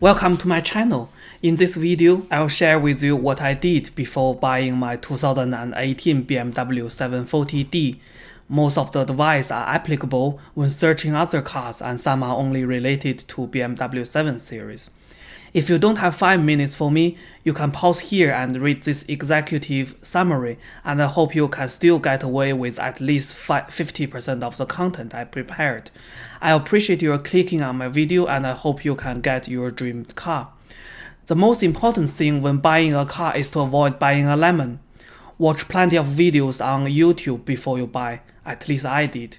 Welcome to my channel. In this video, I'll share with you what I did before buying my 2018 BMW 740D. Most of the advice are applicable when searching other cars and some are only related to BMW 7 Series. If you don't have 5 minutes for me, you can pause here and read this executive summary, and I hope you can still get away with at least 50% of the content I prepared. I appreciate your clicking on my video, and I hope you can get your dream car. The most important thing when buying a car is to avoid buying a lemon. Watch plenty of videos on YouTube before you buy, at least I did.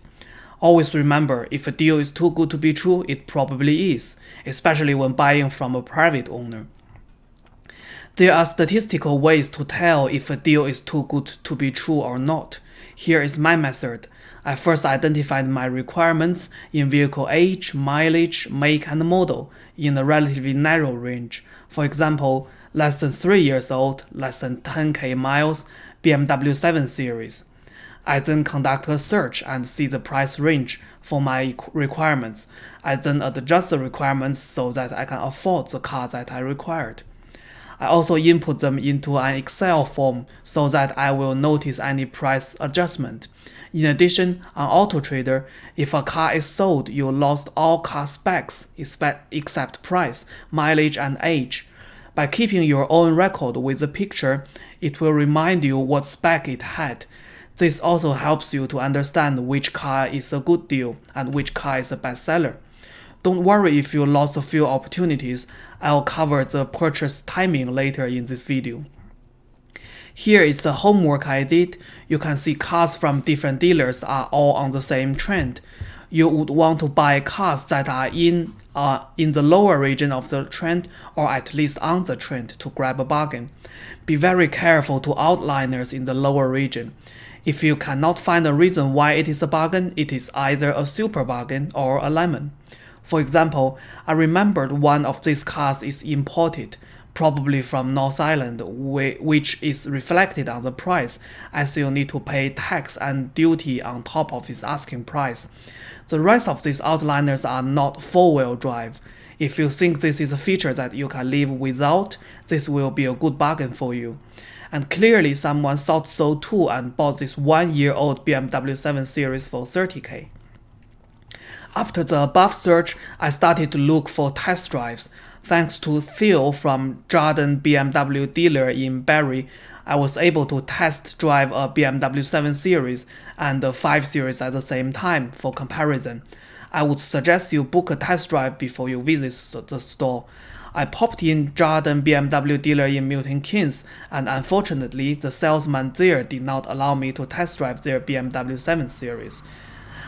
Always remember, if a deal is too good to be true, it probably is, especially when buying from a private owner. There are statistical ways to tell if a deal is too good to be true or not. Here is my method. I first identified my requirements in vehicle age, mileage, make and model in a relatively narrow range. For example, less than 3 years old, less than 10k miles, BMW 7 Series. I then conduct a search and see the price range for my requirements. I then adjust the requirements so that I can afford the car that I required. I also input them into an Excel form so that I will notice any price adjustment. In addition, on AutoTrader, if a car is sold, you lost all car specs except price, mileage, and age. By keeping your own record with the picture, it will remind you what spec it had. This also helps you to understand which car is a good deal and which car is a bestseller. Don't worry if you lost a few opportunities. I'll cover the purchase timing later in this video. Here is the homework I did. You can see cars from different dealers are all on the same trend. You would want to buy cars that are in the lower region of the trend or at least on the trend to grab a bargain. Be very careful to outliers in the lower region. If you cannot find a reason why it is a bargain, it is either a super bargain or a lemon. For example, I remembered one of these cars is imported, probably from North Island, which is reflected on the price, as you need to pay tax and duty on top of its asking price. The rest of these outliners are not four-wheel drive. If you think this is a feature that you can live without, this will be a good bargain for you. And clearly someone thought so too and bought this 1-year-old BMW 7 Series for 30k. After the above search, I started to look for test drives. Thanks to Theo from Jordan BMW dealer in Barrie, I was able to test drive a BMW 7 Series and the 5 Series at the same time for comparison. I would suggest you book a test drive before you visit the store. I popped in Jordan BMW dealer in Milton Keynes, and unfortunately, the salesman there did not allow me to test drive their BMW 7 Series.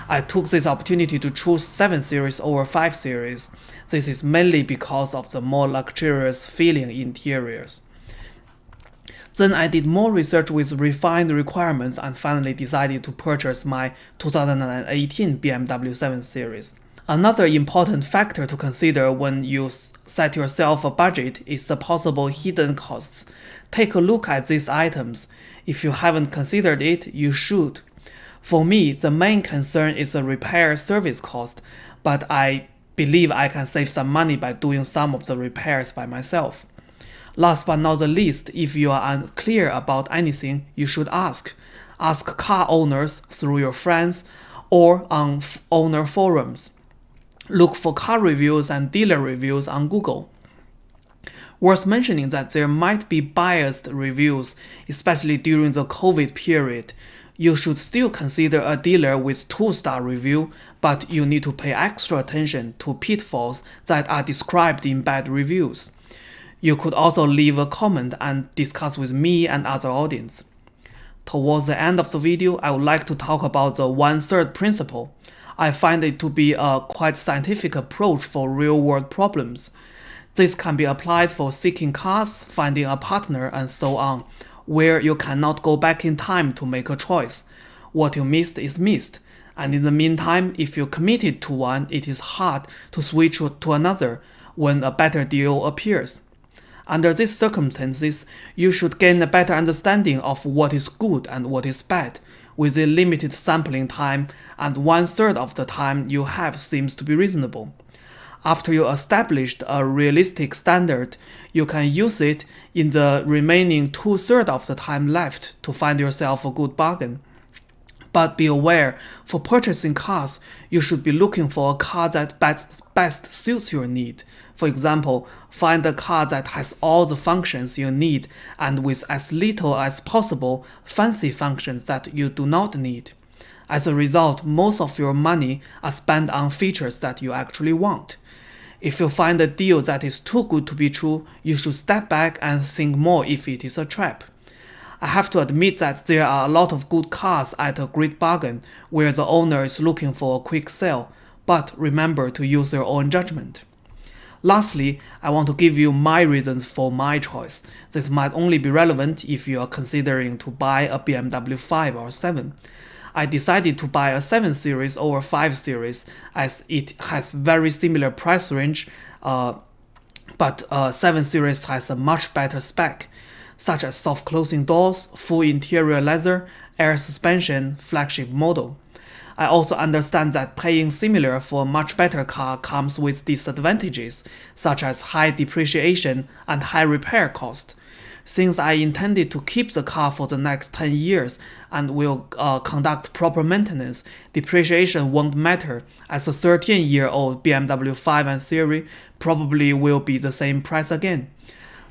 I took this opportunity to choose 7 Series over 5 Series. This is mainly because of the more luxurious feeling interiors. Then I did more research with refined requirements and finally decided to purchase my 2018 BMW 7 Series. Another important factor to consider when you set yourself a budget is the possible hidden costs. Take a look at these items. If you haven't considered it, you should. For me, the main concern is the repair service cost, but I believe I can save some money by doing some of the repairs by myself. Last but not the least, if you are unclear about anything, you should ask. Ask car owners through your friends or on owner forums. Look for car reviews and dealer reviews on Google. Worth mentioning that there might be biased reviews, especially during the COVID period. You should still consider a dealer with 2-star review, but you need to pay extra attention to pitfalls that are described in bad reviews. You could also leave a comment and discuss with me and other audience. Towards the end of the video, I would like to talk about the 1/3 principle. I find it to be a quite scientific approach for real-world problems. This can be applied for seeking cars, finding a partner, and so on, where you cannot go back in time to make a choice. What you missed is missed, and in the meantime, if you committed to one, it is hard to switch to another when a better deal appears. Under these circumstances, you should gain a better understanding of what is good and what is bad, within limited sampling time, and 1/3 of the time you have seems to be reasonable. After you established a realistic standard, you can use it in the remaining 2/3 of the time left to find yourself a good bargain. But be aware, for purchasing cars, you should be looking for a car that best suits your need. For example, find a car that has all the functions you need and with as little as possible fancy functions that you do not need. As a result, most of your money are spent on features that you actually want. If you find a deal that is too good to be true, you should step back and think more if it is a trap. I have to admit that there are a lot of good cars at a great bargain where the owner is looking for a quick sale, but remember to use your own judgment. Lastly, I want to give you my reasons for my choice. This might only be relevant if you are considering to buy a BMW 5 or 7. I decided to buy a 7 Series over 5 Series as it has very similar price range, but 7 Series has a much better spec, such as soft closing doors, full interior leather, air suspension, flagship model. I also understand that paying similar for a much better car comes with disadvantages, such as high depreciation and high repair cost. Since I intended to keep the car for the next 10 years and will conduct proper maintenance, depreciation won't matter, as a 13-year-old BMW 5 and series probably will be the same price again.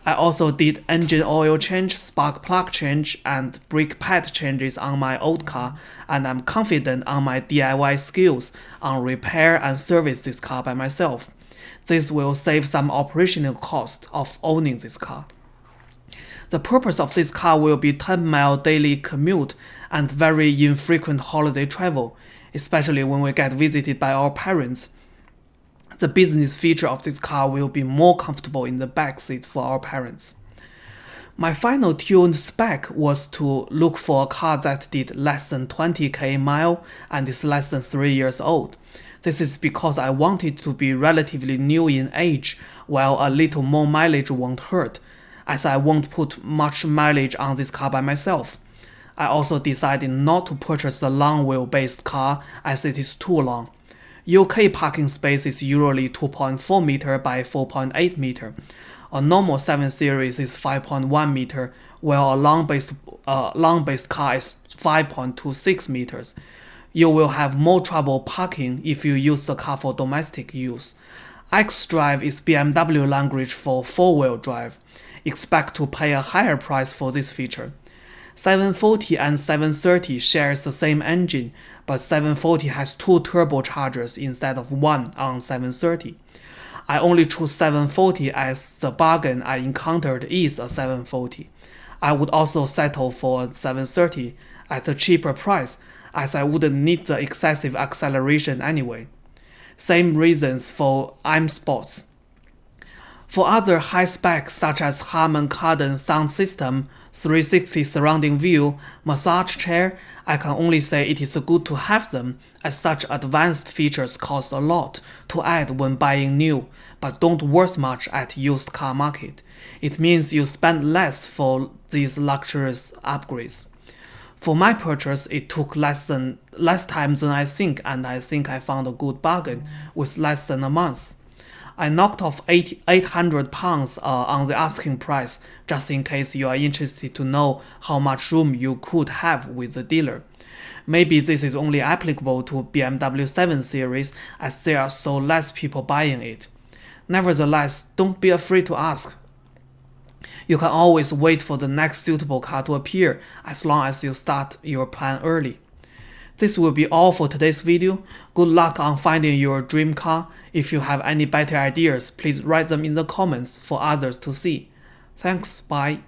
I also did engine oil change, spark plug change, and brake pad changes on my old car, and I'm confident on my DIY skills on repair and service this car by myself. This will save some operational cost of owning this car. The purpose of this car will be 10-mile daily commute and very infrequent holiday travel, especially when we get visited by our parents. The business feature of this car will be more comfortable in the back seat for our parents. My final tuned spec was to look for a car that did less than 20k mile and is less than 3 years old. This is because I wanted to be relatively new in age, while a little more mileage won't hurt, as I won't put much mileage on this car by myself. I also decided not to purchase a long wheelbase car as it is too long. UK parking space is usually 2.4 meter by 4.8 meter. A normal 7 Series is 5.1 meter, while a long-based car is 5.26 meters. You will have more trouble parking if you use the car for domestic use. xDrive is BMW language for 4-wheel drive. Expect to pay a higher price for this feature. 740 and 730 shares the same engine, but 740 has 2 turbochargers instead of 1 on 730. I only choose 740 as the bargain I encountered is a 740. I would also settle for a 730 at a cheaper price, as I wouldn't need the excessive acceleration anyway. Same reasons for I'm Sports. For other high specs such as Harman Kardon sound system, 360 surrounding view, massage chair, I can only say it is good to have them, as such advanced features cost a lot to add when buying new, but don't worth much at used car market. It means you spend less for these luxurious upgrades. For my purchase, it took less time than I think, and I think I found a good bargain with less than a month. I knocked off £800 on the asking price, just in case you are interested to know how much room you could have with the dealer. Maybe this is only applicable to BMW 7 Series, as there are so less people buying it. Nevertheless, don't be afraid to ask. You can always wait for the next suitable car to appear, as long as you start your plan early. This will be all for today's video. Good luck on finding your dream car. If you have any better ideas, please write them in the comments for others to see. Thanks, bye.